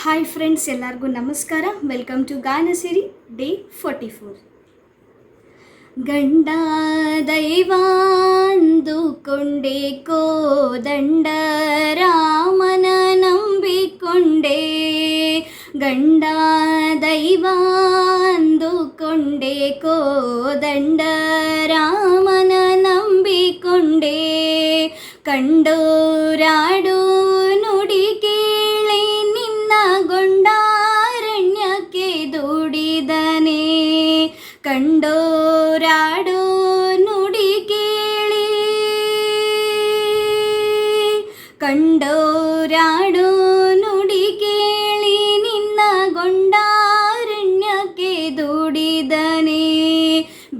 Hi friends, ಎಲ್ಲರಿಗೂ ನಮಸ್ಕಾರ. Welcome to ಗಾಯನ ಸಿರಿ ಡೇ 44. ಗಂಡ ದೈವ ಅಂದುಕೊಂಡೆ, ಕೋದಂಡ ರಾಮನ ನಂಬಿಕೊಂಡೆ. ಗಂಡ ದೈವ ಅಂದುಕೊಂಡೆ, ಕೋದಂಡ ರಾಮನ ನಂಬಿಕೊಂಡೆ. ಕಂಡೋರಾಡು ನುಡಿ ಕೇಳಿ ನಿನ್ನ ಗೊಂಡಾರಣ್ಯಕ್ಕೆ ದುಡಿದನೆ. ಕಂಡೋರಾಡು ನುಡಿ ಕೇಳಿ, ಕಂಡೋರಾಡು ನುಡಿ ಕೇಳಿ ನಿನ್ನ ಗೊಂಡಾರಣ್ಯಕ್ಕೆ ದುಡಿದನೆ.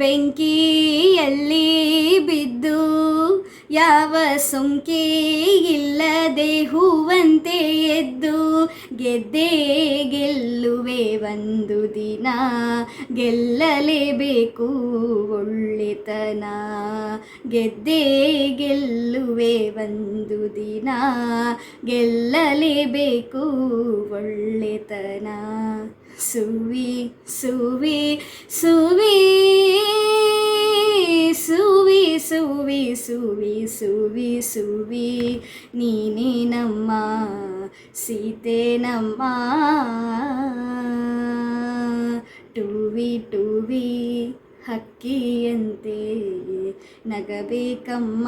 ಬೆಂಕಿಯಲ್ಲಿ ಬಿದ್ದು ಯಾವ ಸೊಂಕೆ ಇಲ್ಲದೆ ಹೂವಂತೆ ಎದ್ದು ಗೆದ್ದೆ ಗೆಲ್ಲುವೆ ಒಂದು ದಿನ. ಗೆಲ್ಲಲೇಬೇಕು ಒಳ್ಳೆತನ, ಗೆದ್ದೆ ಗೆಲ್ಲುವೆ ಒಂದು ದಿನ. ಗೆಲ್ಲಲೇಬೇಕು ಒಳ್ಳೆತನ. ಸುವಿ ಸುವಿ ಸುವಿ ಸುವಿ ಸುವಿ ಸುವಿ ಸುವಿ ಸುವಿ ನೀನೇ ನಮ್ಮ ಸೀತೆ ನಮ್ಮ. ಟುವಿ ಟುವಿ ಹಕ್ಕಿಯಂತೆ ನಗಬೇಕಮ್ಮ.